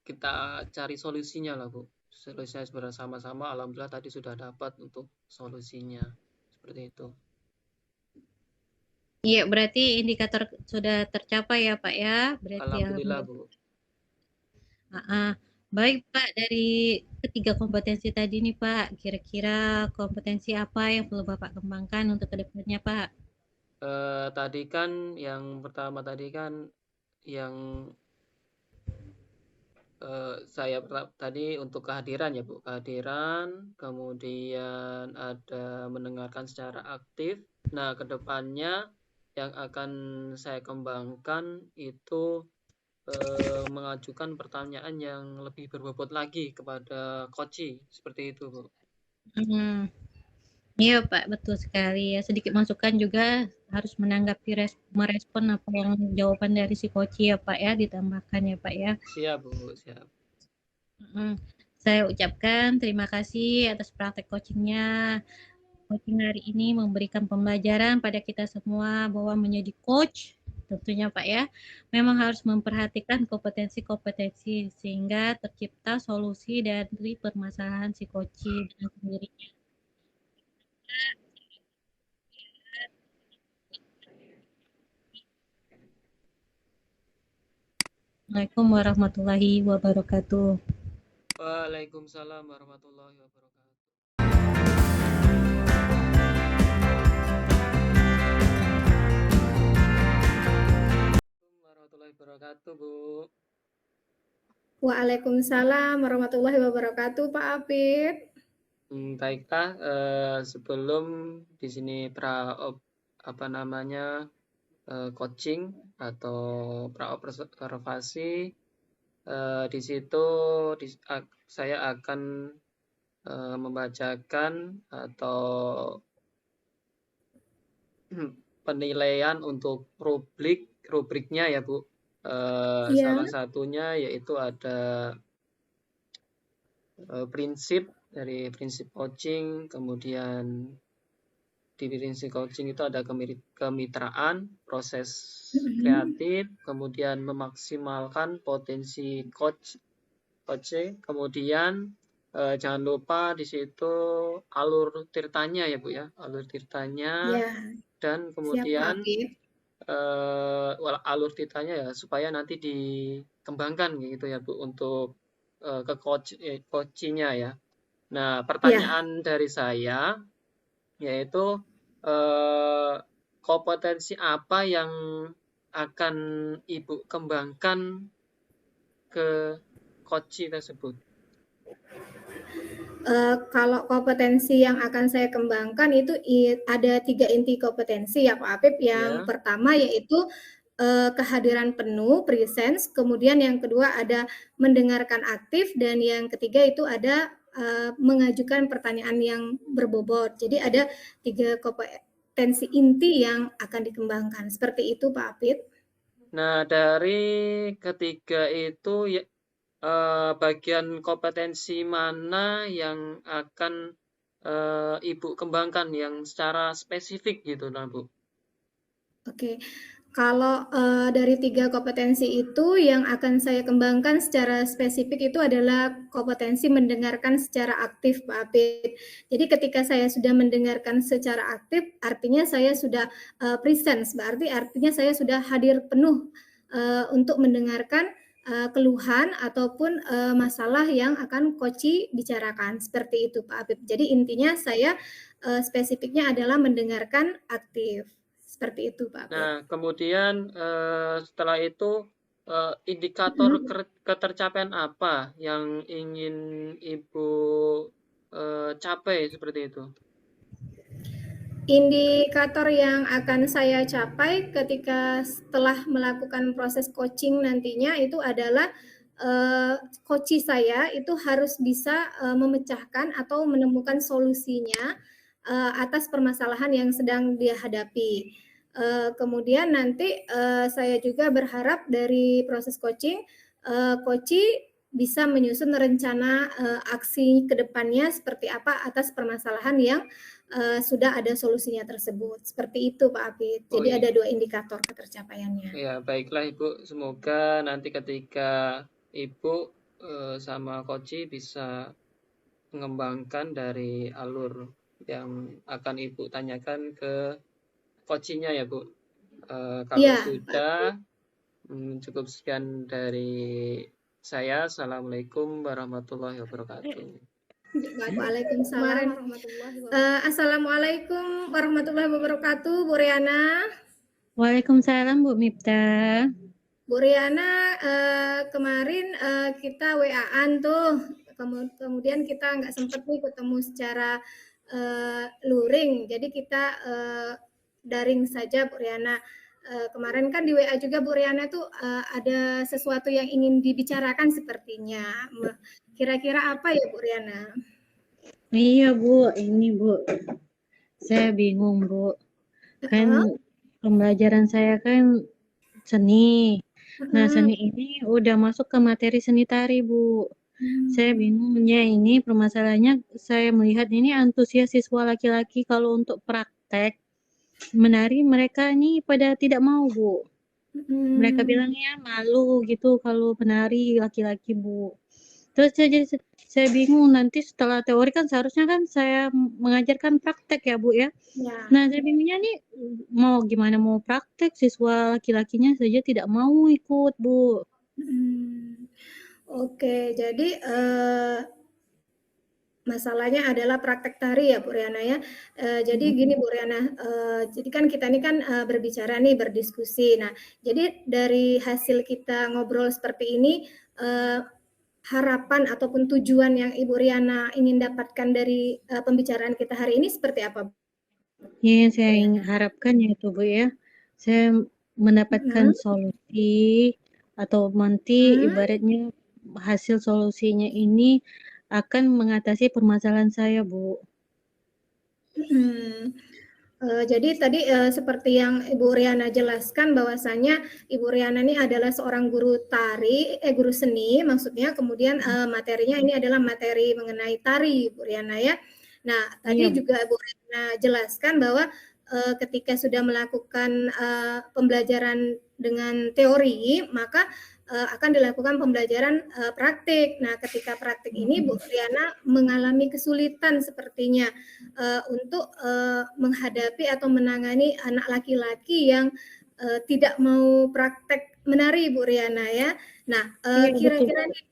kita cari solusinya lah Bu. Solusinya bersama-sama, alhamdulillah tadi sudah dapat untuk solusinya. Seperti itu. Iya, berarti indikator sudah tercapai ya Pak ya. Berarti Alhamdulillah Bu. Baik Pak, dari ketiga kompetensi tadi nih Pak, kira-kira kompetensi apa yang perlu Bapak kembangkan untuk kedepannya Pak? Tadi kan yang pertama tadi kan yang saya tadi untuk kehadiran ya Bu, kehadiran, kemudian ada mendengarkan secara aktif. Nah, kedepannya yang akan saya kembangkan itu mengajukan pertanyaan yang lebih berbobot lagi kepada coaching, seperti itu Bu. Iya Pak, betul sekali ya. Sedikit masukan juga harus menanggapi merespon apa yang jawaban dari si coach ya Pak ya, ditambahkan ya Pak ya. Siap Bu, siap. Saya ucapkan terima kasih atas praktek coachingnya. Coaching hari ini memberikan pembelajaran pada kita semua bahwa menjadi coach tentunya Pak ya, memang harus memperhatikan kompetensi-kompetensi sehingga tercipta solusi dari permasalahan si coaching sendirinya. Assalamualaikum warahmatullahi wabarakatuh. Waalaikumsalam warahmatullahi wabarakatuh. Warahmatullahi wabarakatuh Bu. Waalaikumsalam warahmatullahi wabarakatuh Pak Apit. Baiklah, sebelum di sini coaching atau praobservasi, di situ saya akan membacakan atau penilaian untuk rubriknya ya Bu. Salah satunya yaitu ada prinsip dari prinsip coaching, kemudian di prinsip coaching itu ada kemitraan, proses kreatif, kemudian memaksimalkan potensi coach, kemudian Jangan lupa di situ alur tirtanya ya Bu ya, alur tirtanya Ya, dan siap Pak kemudian Apip. alur tirtanya ya supaya nanti dikembangkan gitu ya Bu untuk ke kocinya ya. Nah, Ya, pertanyaan dari saya yaitu eh, kompetensi apa yang akan Ibu kembangkan ke koci tersebut? Kalau kompetensi yang akan saya kembangkan itu ada 3 inti kompetensi ya Pak Apip. Yang Ya. pertama yaitu kehadiran penuh, presence, kemudian yang kedua ada mendengarkan aktif, dan yang ketiga itu ada mengajukan pertanyaan yang berbobot. Jadi ada 3 kompetensi inti yang akan dikembangkan. Seperti itu Pak Apip. Nah, dari ketiga itu ya, bagian kompetensi mana yang akan Ibu kembangkan yang secara spesifik gitu nah Bu? Oke, kalau dari 3 kompetensi itu yang akan saya kembangkan secara spesifik itu adalah kompetensi mendengarkan secara aktif, Pak Apip. Jadi ketika saya sudah mendengarkan secara aktif, artinya saya sudah presence, berarti artinya saya sudah hadir penuh untuk mendengarkan keluhan ataupun masalah yang akan koci bicarakan. Seperti itu, Pak Apip. Jadi intinya saya spesifiknya adalah mendengarkan aktif. Seperti itu, Pak Apip. Nah, kemudian setelah itu indikator ketercapaian apa yang ingin Ibu capai seperti itu? Indikator yang akan saya capai ketika setelah melakukan proses coaching nantinya itu adalah coach saya itu harus bisa memecahkan atau menemukan solusinya atas permasalahan yang sedang dia hadapi. Kemudian nanti saya juga berharap dari proses coaching, coach bisa menyusun rencana aksi ke depannya seperti apa atas permasalahan yang sudah ada solusinya tersebut. Seperti itu Pak Apit. Oh Jadi iya. ada 2 indikator ketercapaiannya. Ya, baiklah Ibu. Semoga nanti ketika Ibu sama Koci bisa mengembangkan dari alur yang akan Ibu tanyakan ke Kocinya ya Bu. Kalau Iya, Pak sudah, Apit. cukup sekian dari saya. Assalamualaikum warahmatullahi wabarakatuh. Waalaikumsalam warahmatullahi wabarakatuh. Assalamualaikum warahmatullahi wabarakatuh, Bu Riana. Waalaikumsalam Bu Miftah. Bu Riana, kemarin kita WA-an tuh, kemudian kita nggak sempat nih ketemu secara luring, jadi kita daring saja Bu Riana. Kemarin kan di WA juga Bu Riana tuh ada sesuatu yang ingin dibicarakan sepertinya. Kira-kira apa ya Bu Riana? Iya Bu, ini Bu, saya bingung Bu. Kan pembelajaran saya kan seni. Nah, seni ini udah masuk ke materi seni tari, Bu. Saya bingungnya ini permasalahannya, saya melihat ini antusias siswa laki-laki kalau untuk praktek menari, mereka ini pada tidak mau, Bu. Mereka bilangnya malu gitu kalau penari laki-laki, Bu. Terus saya bingung, nanti setelah teori kan seharusnya kan saya mengajarkan praktek ya Bu ya. Nah, saya bingungnya nih mau gimana mau praktek, siswa laki-lakinya saja tidak mau ikut, Bu. Oke, jadi masalahnya adalah praktek tari ya Bu Riana ya. Jadi gini Bu Riana, jadi kan kita ini kan berbicara nih, berdiskusi. Nah, jadi dari hasil kita ngobrol seperti ini, harapan ataupun tujuan yang Ibu Riana ingin dapatkan dari pembicaraan kita hari ini seperti apa? Ya, yang saya harapkan ya itu Bu ya, saya mendapatkan solusi atau nanti ibaratnya hasil solusinya ini akan mengatasi permasalahan saya, Bu. Jadi tadi seperti yang Ibu Riana jelaskan bahwasanya Ibu Riana ini adalah seorang guru tari, guru seni maksudnya, kemudian materinya ini adalah materi mengenai tari, Ibu Riana ya. Nah, tadi juga Ibu Riana jelaskan bahwa ketika sudah melakukan pembelajaran dengan teori, maka akan dilakukan pembelajaran praktik. Nah, ketika praktik ini Bu Riana mengalami kesulitan sepertinya untuk menghadapi atau menangani anak laki-laki yang tidak mau praktek menari, Bu Riana ya. Nah, Iya, betul. kira-kira nih,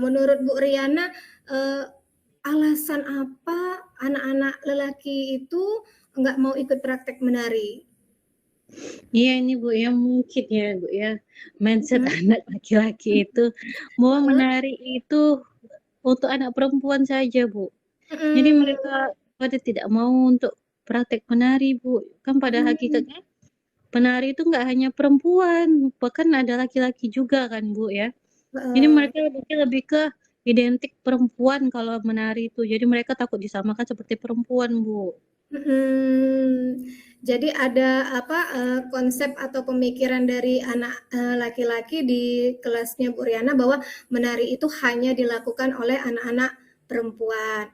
menurut Bu Riana alasan apa anak-anak lelaki itu nggak mau ikut praktek menari? Iya ini Bu ya, mungkin ya Bu ya, mindset Mhm. anak laki-laki itu bahwa Heeh. menari itu untuk anak perempuan saja Bu. Jadi Mhm. mereka pada tidak mau untuk praktek menari Bu. Kan pada Mhm. hakikatnya penari itu nggak hanya perempuan, bahkan ada laki-laki juga kan Bu ya. Jadi Heeh. mereka lebih ke identik perempuan kalau menari itu. Jadi mereka takut disamakan seperti perempuan Bu. Mhm. Jadi ada konsep atau pemikiran dari anak laki-laki di kelasnya Bu Riana bahwa menari itu hanya dilakukan oleh anak-anak perempuan.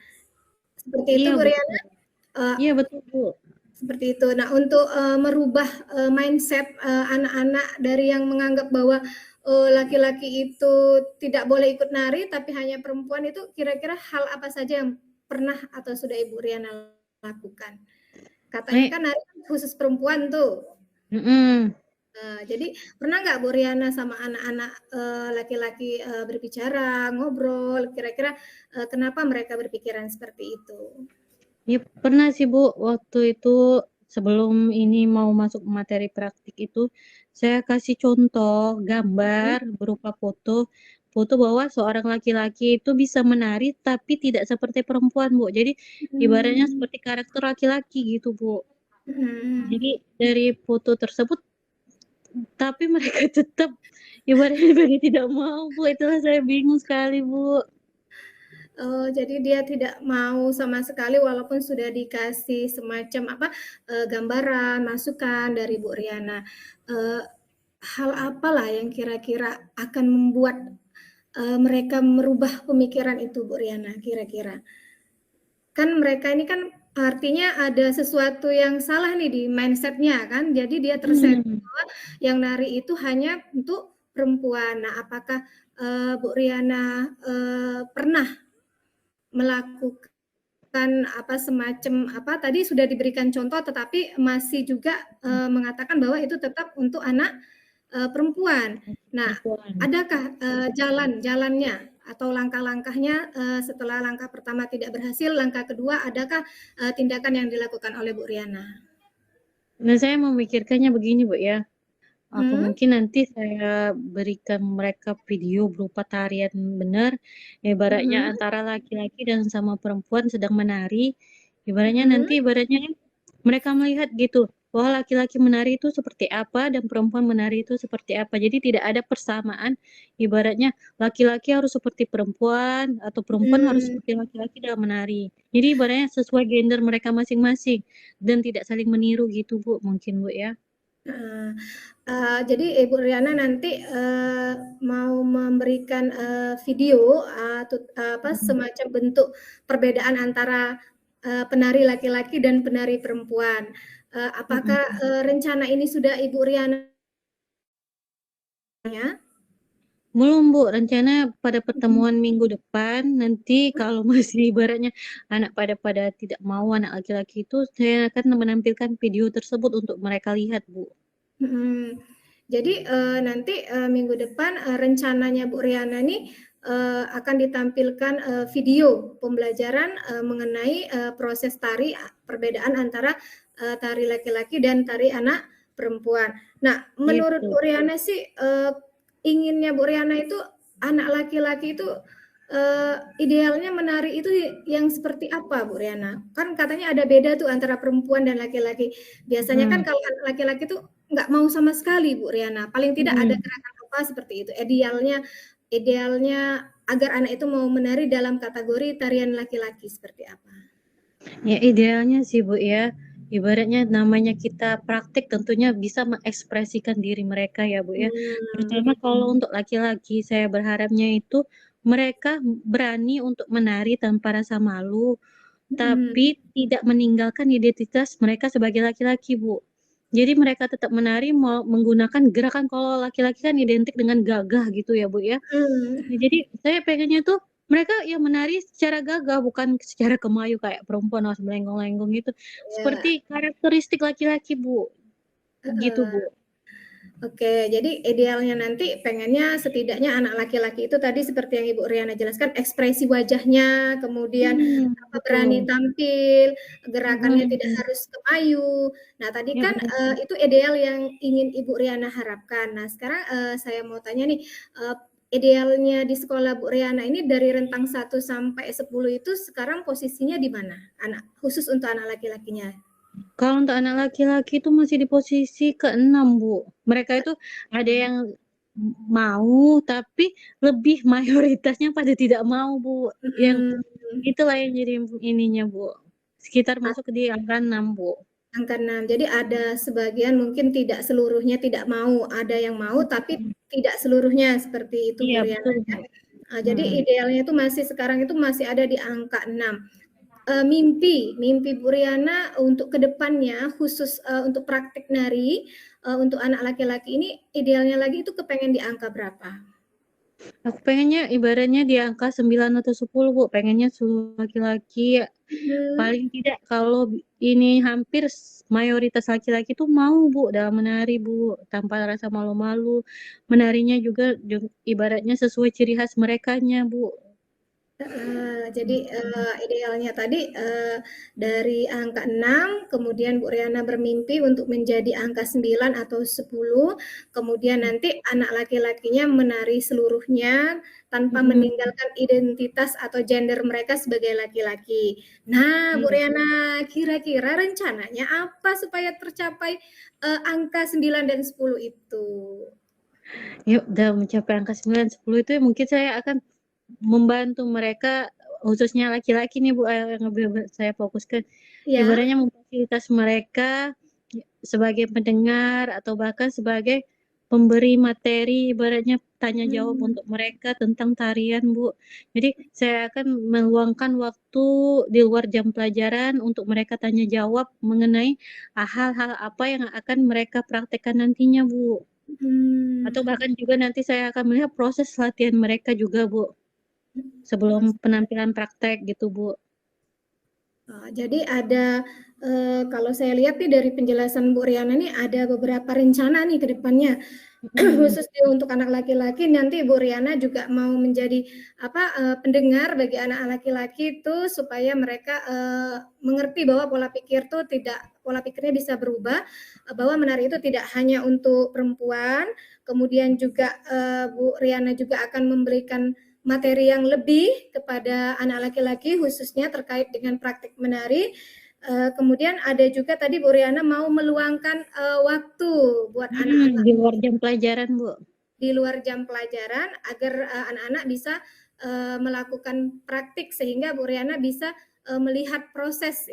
Seperti itu Iya Bu Riana? betul. Eee, Iya betul Bu. Seperti itu. Nah, untuk merubah mindset anak-anak dari yang menganggap bahwa laki-laki itu tidak boleh ikut nari, tapi hanya perempuan itu kira-kira hal apa saja yang pernah atau sudah Ibu Riana lakukan? Katanya kan nari khusus perempuan tuh. Mm-mm. Jadi pernah nggak Bu Riana sama anak-anak laki-laki berbicara, ngobrol, kira-kira kenapa mereka berpikiran seperti itu? Ya pernah sih Bu, waktu itu sebelum ini mau masuk materi praktik itu, saya kasih contoh gambar berupa foto bahwa seorang laki-laki itu bisa menari tapi tidak seperti perempuan Bu. Jadi ibaratnya Hmm. seperti karakter laki-laki gitu Bu. Hmm. Jadi dari foto tersebut, tapi mereka tetap ibaratnya tidak mau Bu. Itulah saya bingung sekali Bu. Oh, jadi dia tidak mau sama sekali walaupun sudah dikasih semacam gambaran, masukan dari Bu Riana. Hal apalah yang kira-kira akan membuat mereka merubah pemikiran itu, Bu Riana, kira-kira? Kan mereka ini kan artinya ada sesuatu yang salah nih di mindset-nya kan, jadi dia terset bahwa yang nari itu hanya untuk perempuan. Nah, apakah Bu Riana pernah melakukan semacam tadi sudah diberikan contoh tetapi masih juga mengatakan bahwa itu tetap untuk anak perempuan. Nah, Perempuan. adakah jalannya atau langkah-langkahnya setelah langkah pertama tidak berhasil, langkah kedua adakah tindakan yang dilakukan oleh Bu Riana? Nah, saya memikirkannya begini Bu ya. Apa Hmm? mungkin nanti saya berikan mereka video berupa tarian benar, ibaratnya Mhm. antara laki-laki dan sama perempuan sedang menari, ibaratnya Mhm. nanti mereka melihat gitu, bahwa laki-laki menari itu seperti apa dan perempuan menari itu seperti apa. Jadi tidak ada persamaan, ibaratnya laki-laki harus seperti perempuan atau perempuan harus Hmm. seperti laki-laki dalam menari. Jadi ibaratnya sesuai gender mereka masing-masing dan tidak saling meniru gitu Bu, mungkin Bu ya. Jadi Ibu Riana nanti mau memberikan video semacam bentuk perbedaan antara penari laki-laki dan penari perempuan. Apakah rencana ini sudah Ibu Riana ya? Belum Bu, rencana pada pertemuan minggu depan nanti kalau masih ibaratnya anak pada tidak mau anak laki-laki itu saya akan menampilkan video tersebut untuk mereka lihat Bu. Mhm. Jadi nanti minggu depan rencananya Bu Riana nih akan ditampilkan video pembelajaran mengenai proses tari perbedaan antara tari laki-laki dan tari anak perempuan. Nah, Iya menurut betul. Bu Riana sih inginnya Bu Riana itu anak laki-laki itu idealnya menari itu yang seperti apa Bu Riana? Kan katanya ada beda tuh antara perempuan dan laki-laki. Biasanya kan kalau anak laki-laki tuh nggak mau sama sekali Bu Riana, paling tidak ada gerakan apa seperti itu. Idealnya agar anak itu mau menari dalam kategori tarian laki-laki seperti apa? Ya idealnya sih Bu ya, ibaratnya namanya kita praktik tentunya bisa mengekspresikan diri mereka ya Bu ya. Terutama kalau untuk laki-laki saya berharapnya itu mereka berani untuk menari tanpa rasa malu, Mhm. tapi tidak meninggalkan identitas mereka sebagai laki-laki Bu. Jadi mereka tetap menari menggunakan gerakan, kalau laki-laki kan identik dengan gagah gitu ya Bu ya. Nah, jadi saya pengennya tuh mereka yang menari secara gagah, bukan secara kemayu kayak perempuan harus melenggong-lenggong gitu. Ya. Seperti karakteristik laki-laki Bu. Gitu Bu. Oke, jadi idealnya nanti pengennya setidaknya anak laki-laki itu tadi seperti yang Ibu Riana jelaskan, ekspresi wajahnya, kemudian berani Betul. tampil, gerakannya tidak Hmm. harus kemayu. Nah, tadi Ya, kan benar. itu ideal yang ingin Ibu Riana harapkan. Nah, sekarang saya mau tanya nih, idealnya di sekolah Bu Riana ini dari rentang 1 sampai 10 itu sekarang posisinya di mana? Khusus untuk anak laki-lakinya. Kalau untuk anak laki-laki itu masih di posisi ke-6 Bu. Mereka itu ada yang mau, tapi lebih mayoritasnya pada tidak mau Bu. Yang itulah yang jadi ininya Bu. Sekitar masuk di angka 6 Bu. Angka 6. Jadi ada sebagian mungkin tidak seluruhnya tidak mau, ada yang mau tapi tidak seluruhnya seperti itu Bu Iya Riana betul ya. Bu. Jadi idealnya itu sekarang itu masih ada di angka 6. Mimpi Bu Riana untuk kedepannya khusus untuk praktik nari untuk anak laki-laki ini idealnya lagi itu kepengen di angka berapa? Aku pengennya ibaratnya di angka 9 atau 10 Bu. Pengennya seluruh laki-laki paling tidak kalau ini hampir mayoritas laki-laki itu mau Bu dalam menari Bu, tanpa rasa malu-malu. Menarinya juga ibaratnya sesuai ciri khas merekanya Bu. Jadi idealnya tadi dari angka 6, kemudian Bu Riana bermimpi untuk menjadi angka 9 atau 10, kemudian nanti anak laki-lakinya menari seluruhnya tanpa meninggalkan identitas atau gender mereka sebagai laki-laki. Nah, Bu Riana, kira-kira rencananya apa supaya tercapai angka 9 dan 10 itu? Yuk, dalam mencapai angka 9, 10 itu mungkin saya akan membantu mereka, khususnya laki-laki nih Bu, yang lebih saya fokuskan. Ya. Ibaratnya memfasilitasi mereka sebagai pendengar atau bahkan sebagai pemberi materi, ibaratnya tanya jawab untuk mereka tentang tarian Bu. Jadi saya akan meluangkan waktu di luar jam pelajaran untuk mereka tanya jawab mengenai hal-hal apa yang akan mereka praktekkan nantinya Bu. Atau bahkan juga nanti saya akan melihat proses latihan mereka juga Bu, sebelum penampilan praktek gitu Bu. Jadi ada kalau saya lihat nih dari penjelasan Bu Riana nih ada beberapa rencana nih ke depannya. Khusus untuk anak laki-laki nanti Bu Riana juga mau menjadi pendengar bagi anak laki-laki itu supaya mereka mengerti bahwa pola pikirnya bisa berubah, bahwa menari itu tidak hanya untuk perempuan, kemudian juga Bu Riana juga akan memberikan materi yang lebih kepada anak laki-laki khususnya terkait dengan praktik menari. Kemudian ada juga tadi Bu Riana mau meluangkan waktu buat anak-anak Di luar jam pelajaran Bu. di luar jam pelajaran agar anak-anak bisa melakukan praktik sehingga Bu Riana bisa melihat proses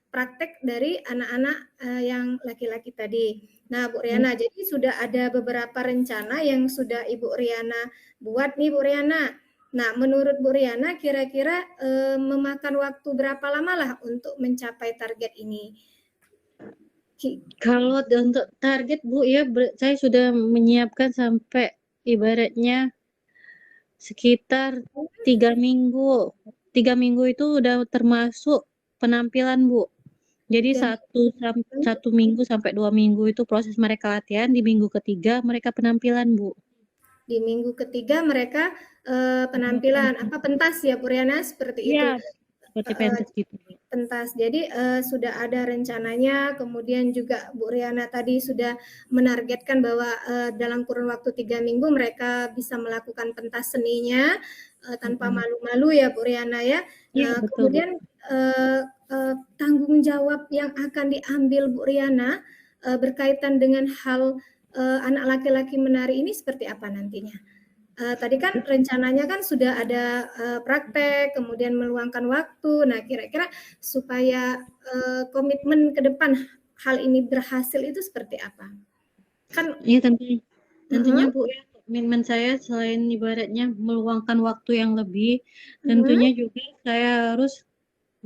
praktek dari anak-anak yang laki-laki tadi. Nah, Bu Riana, jadi sudah ada beberapa rencana yang sudah Ibu Riana buat nih Bu Riana. Nah, menurut Bu Riana kira-kira memakan waktu berapa lama lah untuk mencapai target ini? Kalau untuk target Bu ya, saya sudah menyiapkan sampai ibaratnya sekitar 3 minggu. 3 minggu itu udah termasuk penampilan Bu. Jadi 1 minggu sampai 2 minggu itu proses mereka latihan, di minggu ketiga mereka penampilan Bu. Di minggu ketiga mereka penampilan pentas ya Bu Riana seperti itu. Iya, seperti pentas gitu. Pentas. Jadi sudah ada rencananya, kemudian juga Bu Riana tadi sudah menargetkan bahwa dalam kurun waktu 3 minggu mereka bisa melakukan pentas seninya tanpa malu-malu ya Bu Riana ya. Iya, betul, Kemudian tanggung jawab yang akan diambil Bu Riana berkaitan dengan hal anak laki-laki menari ini seperti apa nantinya? Tadi kan rencananya kan sudah ada praktek, kemudian meluangkan waktu. Nah, kira-kira supaya komitmen ke depan hal ini berhasil itu seperti apa? Kan Iya tentunya Bu ya, komitmen saya selain ibaratnya meluangkan waktu yang lebih, tentunya juga saya harus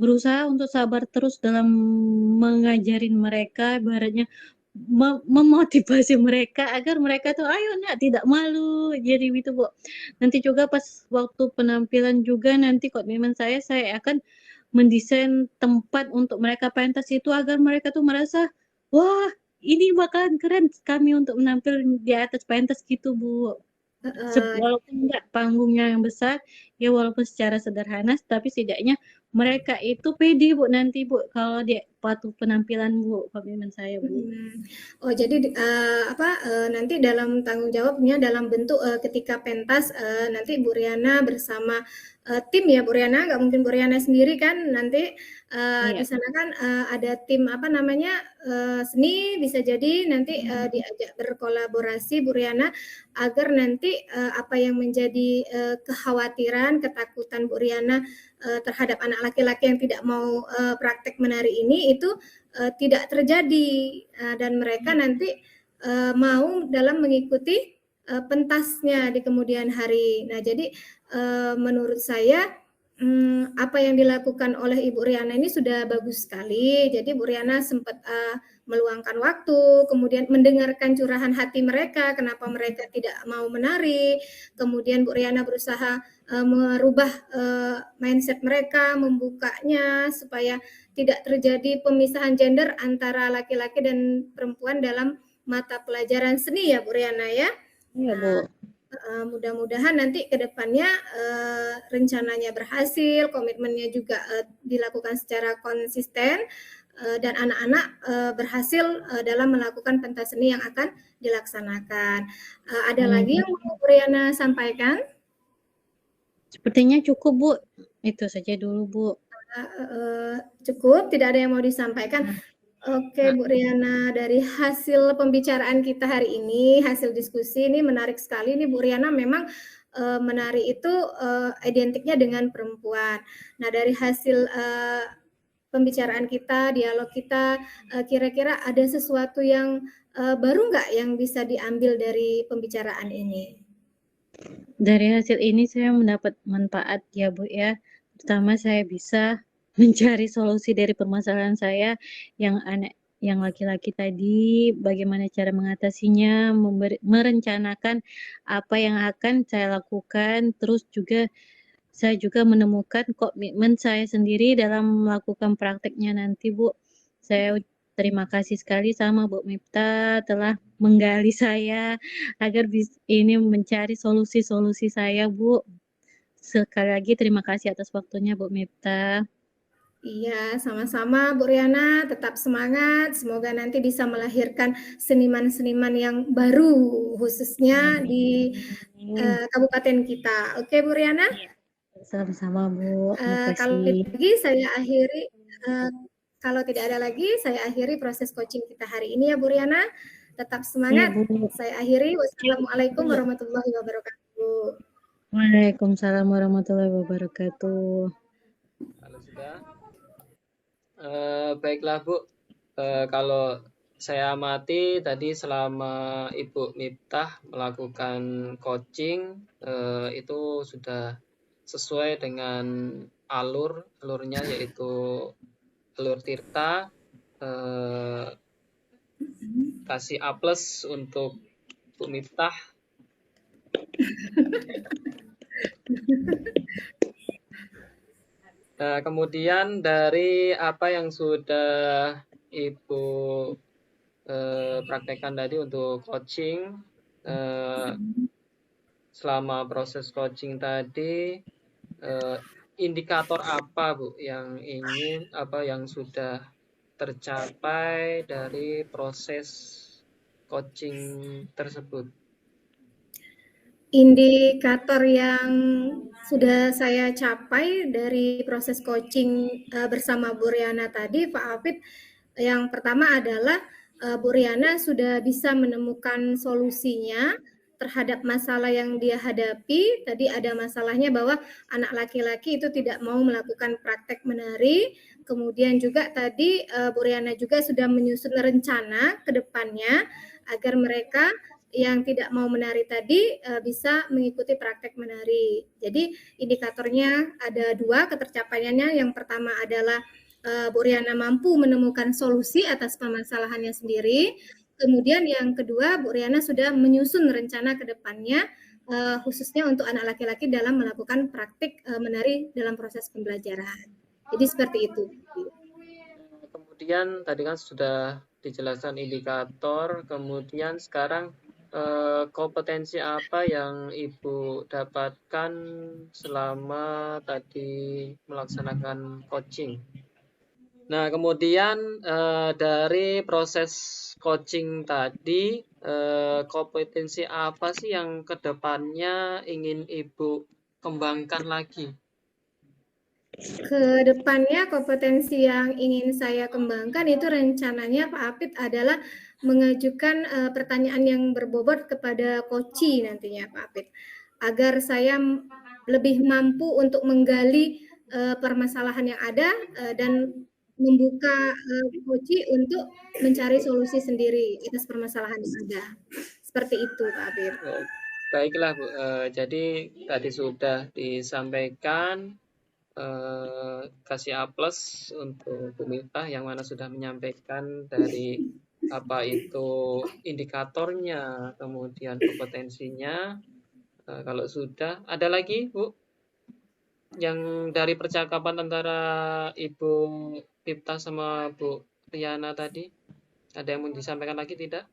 berusaha untuk sabar terus dalam mengajarin mereka, ibaratnya memotivasi mereka agar mereka tuh ayo nak tidak malu jadi itu Bu. Nanti juga pas waktu penampilan juga nanti komitmen saya akan mendesain tempat untuk mereka pentas itu agar mereka tuh merasa wah ini bakalan keren kami untuk menampil di atas pentas gitu Bu. Walaupun enggak panggungnya yang besar, ya walaupun secara sederhana, tapi setidaknya mereka itu pede Bu nanti Bu kalau dia patuh penampilan Bu, komitmen saya Bu. Oh jadi nanti dalam tanggung jawabnya dalam bentuk ketika pentas nanti Bu Riana bersama tim ya Bu Riana, nggak mungkin Bu Riana sendiri kan nanti di Iya. sana kan ada tim seni bisa jadi nanti diajak berkolaborasi Bu Riana agar nanti apa yang menjadi kekhawatiran, ketakutan Bu Riana terhadap anak laki-laki yang tidak mau praktek menari ini itu tidak terjadi dan mereka nanti mau dalam mengikuti pentasnya di kemudian hari. Nah, jadi menurut saya apa yang dilakukan oleh Ibu Riana ini sudah bagus sekali. Jadi Bu Riana sempat meluangkan waktu, kemudian mendengarkan curahan hati mereka, kenapa mereka tidak mau menari. Kemudian Bu Riana berusaha merubah mindset mereka, membukanya supaya tidak terjadi pemisahan gender antara laki-laki dan perempuan dalam mata pelajaran seni ya Bu Riana ya. Iya Bu. Mudah-mudahan nanti ke depannya rencananya berhasil, komitmennya juga dilakukan secara konsisten dan anak-anak berhasil dalam melakukan pentas seni yang akan dilaksanakan. Ada lagi yang mau Bu Riana sampaikan? Sepertinya cukup Bu, itu saja dulu Bu. Cukup, tidak ada yang mau disampaikan. Oke Bu Riana, dari hasil pembicaraan kita hari ini, hasil diskusi ini menarik sekali nih Bu Riana, memang menari itu identiknya dengan perempuan. Nah dari hasil pembicaraan kita, dialog kita, kira-kira ada sesuatu yang baru nggak yang bisa diambil dari pembicaraan ini? Dari hasil ini saya mendapat manfaat ya Bu ya. Pertama saya bisa mencari solusi dari permasalahan saya yang laki-laki tadi, bagaimana cara mengatasinya, merencanakan apa yang akan saya lakukan, terus juga saya juga menemukan komitmen saya sendiri dalam melakukan prakteknya nanti Bu. Saya terima kasih sekali sama Bu Mipta telah menggali saya agar ini mencari solusi-solusi saya Bu. Sekali lagi terima kasih atas waktunya Bu Mipta. Iya, sama-sama Bu Riana, tetap semangat. Semoga nanti bisa melahirkan seniman-seniman yang baru, khususnya di kabupaten kita. Oke Bu Riana? Sama-sama Bu, terima Kalau kasih. kalau tidak ada lagi, saya akhiri proses coaching kita hari ini ya Bu Riana. Tetap Ya semangat. Bu. Saya akhiri. Wassalamualaikum warahmatullahi wabarakatuh. Waalaikumsalam warahmatullahi wabarakatuh. Kalau sudah, baiklah Bu. Kalau saya amati tadi selama Ibu Miftah melakukan coaching itu sudah sesuai dengan alurnya yaitu alur Tirta. Kasih A+ untuk Bu Miftah. Kemudian dari apa yang sudah Ibu praktekkan tadi untuk coaching, selama proses coaching tadi, indikator apa Bu yang sudah tercapai dari proses coaching tersebut? Indikator yang sudah saya capai dari proses coaching bersama Bu Riana tadi, Pak Hafid, yang pertama adalah Bu Riana sudah bisa menemukan solusinya terhadap masalah yang dia hadapi. Tadi ada masalahnya bahwa anak laki-laki itu tidak mau melakukan praktek menari. Kemudian juga tadi Bu Riana juga sudah menyusun rencana ke depannya agar mereka yang tidak mau menari tadi bisa mengikuti praktek menari. Jadi indikatornya ada 2 ketercapaiannya. Yang pertama adalah Bu Riana mampu menemukan solusi atas permasalahannya sendiri. Kemudian yang kedua, Bu Riana sudah menyusun rencana ke depannya khususnya untuk anak laki-laki dalam melakukan praktik menari dalam proses pembelajaran. Jadi seperti itu. Kemudian tadi kan sudah dijelaskan indikator, kemudian sekarang kompetensi apa yang Ibu dapatkan selama tadi melaksanakan coaching? Nah, kemudian dari proses coaching tadi, kompetensi apa sih yang kedepannya ingin Ibu kembangkan lagi? Ke depannya kompetensi yang ingin saya kembangkan itu rencananya Pak Apit adalah mengajukan pertanyaan yang berbobot kepada koci nantinya Pak Apit, agar saya lebih mampu untuk menggali permasalahan yang ada dan membuka koci untuk mencari solusi sendiri atas permasalahan yang ada. Seperti itu Pak Apit. Baiklah Bu, jadi tadi sudah disampaikan kasih A+ untuk Bu Miftah yang mana sudah menyampaikan dari apa itu indikatornya, kemudian kompetensinya. Kalau sudah, ada lagi Bu yang dari percakapan antara Ibu Miftah sama Bu Riana tadi, ada yang mau disampaikan lagi tidak?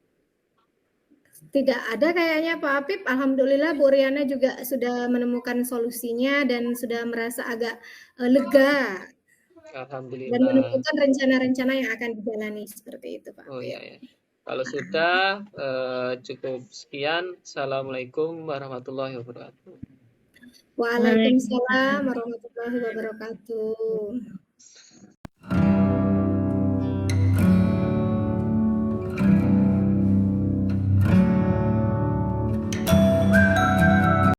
Tidak ada kayaknya Pak Apip. Alhamdulillah Bu Riana juga sudah menemukan solusinya dan sudah merasa agak lega dan Alhamdulillah. menemukan rencana-rencana yang akan dijalani seperti itu Pak Oh Apip. iya ya. Kalau sudah cukup sekian. Assalamualaikum warahmatullahi wabarakatuh. Waalaikumsalam warahmatullahi wabarakatuh.